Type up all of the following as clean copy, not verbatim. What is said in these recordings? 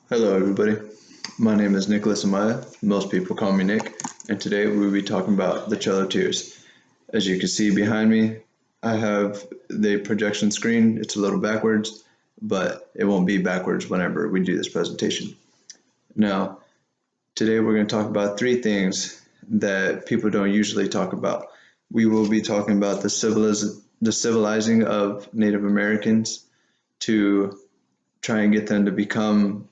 Hello, everybody. My name is Nicholas Amaya. Most people call me Nick, and today we'll be talking about the Cello Tears. As you can see behind me, I have the projection screen. It's a little backwards, but it won't be backwards whenever we do this presentation. Now, today we're going to talk about three things that people don't usually talk about. We will be talking about the civilizing of Native Americans to try and get them to become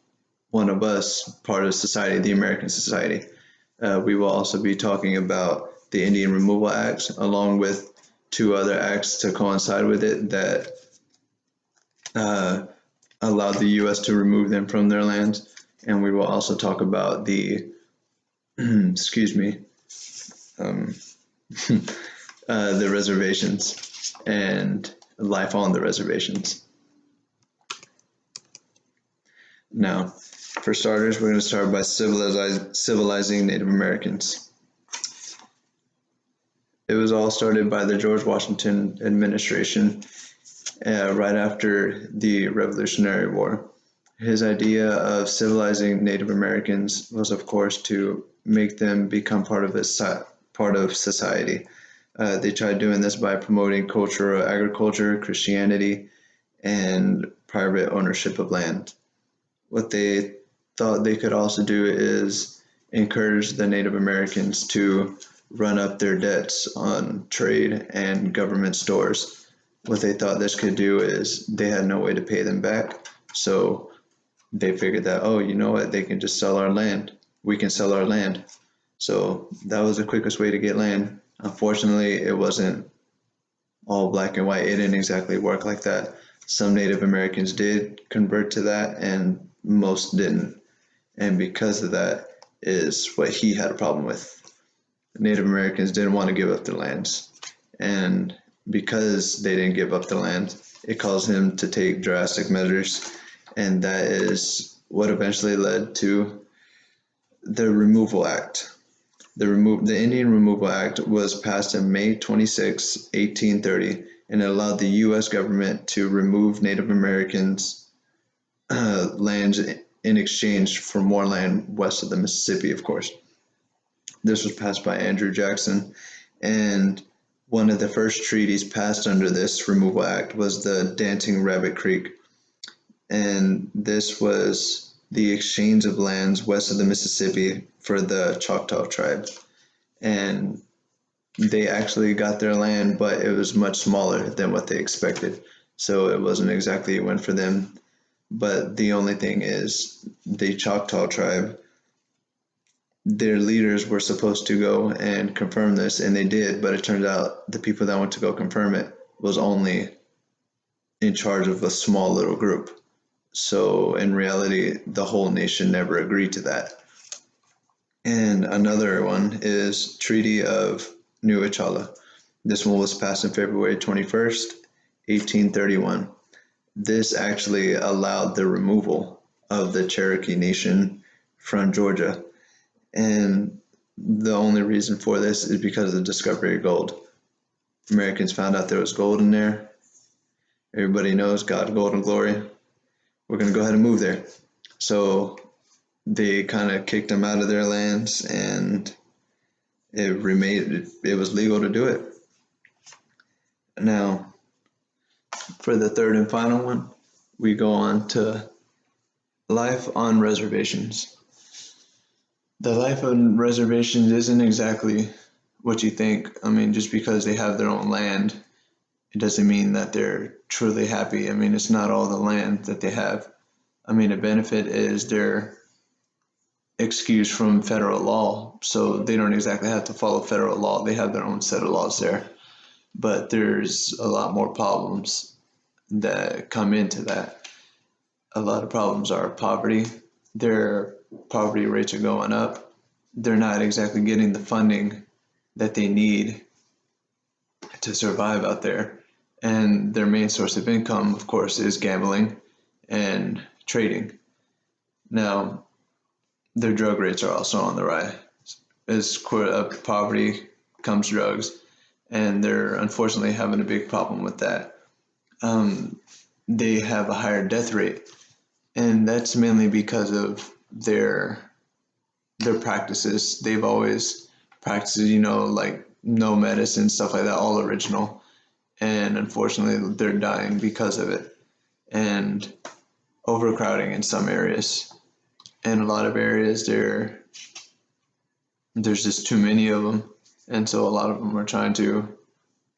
one of us, part of society, the American society. We will also be talking about the Indian Removal Act, along with two other acts to coincide with it that allowed the U.S. to remove them from their lands. And we will also talk about the, excuse me, the reservations and life on the reservations. Now, for starters, we're going to start by civilizing Native Americans. It was all started by the George Washington administration right after the Revolutionary War. His idea of civilizing Native Americans was, of course, to make them become part of society. They tried doing this by promoting cultural agriculture, Christianity, and private ownership of land. What they thought they could also do is encourage the Native Americans to run up their debts on trade and government stores. What they thought this could do is they had no way to pay them back, so they figured that, oh, you know what, they can just sell our land. We can sell our land. So that was the quickest way to get land. Unfortunately, it wasn't all black and white. It didn't exactly work like that. Some Native Americans did convert to that, and most didn't. And because of that is what he had a problem with. Native Americans didn't want to give up their lands. And because they didn't give up the land, it caused him to take drastic measures. And that is what eventually led to the Removal Act. The Indian Removal Act was passed on May 26, 1830, and it allowed the U.S. government to remove Native Americans' lands in exchange for more land west of the Mississippi, of course. This was passed by Andrew Jackson, and one of the first treaties passed under this Removal Act was the Dancing Rabbit Creek. And this was the exchange of lands west of the Mississippi for the Choctaw tribe. And they actually got their land, but it was much smaller than what they expected. So it wasn't exactly a win for them. But the only thing is, the Choctaw tribe, their leaders were supposed to go and confirm this, and they did, but it turned out the people that went to go confirm it was only in charge of a small little group. So in reality, the whole nation never agreed to that. And another one is Treaty of New Echala. This one was passed on February 21st, 1831. This actually allowed the removal of the Cherokee Nation from Georgia. And the only reason for this is because of the discovery of gold. Americans found out there was gold in there. Everybody knows God, gold, and glory. We're going to go ahead and move there. So they kind of kicked them out of their lands, and it was legal to do it. Now, for the third and final one, we go on to life on reservations. The life on reservations isn't exactly what you think. I mean, just because they have their own land, it doesn't mean that they're truly happy. I mean, it's not all the land that they have. I mean, a benefit is they're excused from federal law, so they don't exactly have to follow federal law. They have their own set of laws there. But there's a lot more problems that come into that. A lot of problems are poverty. Their poverty rates are going up. They're not exactly getting the funding that they need to survive out there. And their main source of income, of course, is gambling and trading. Now, their drug rates are also on the rise. As poverty comes drugs, and they're unfortunately having a big problem with that. They have a higher death rate and that's mainly because of their practices. They've always practiced, like no medicine, stuff like that, all original. And unfortunately, they're dying because of it. And overcrowding in some areas. In a lot of areas, there's just too many of them. And so a lot of them are trying to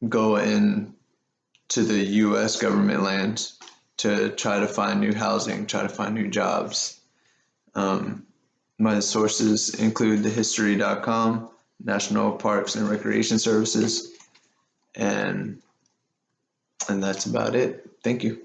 go in to the U.S. government lands to try to find new housing, try to find new jobs. My sources include thehistory.com, National Parks and Recreation Services, and that's about it. Thank you.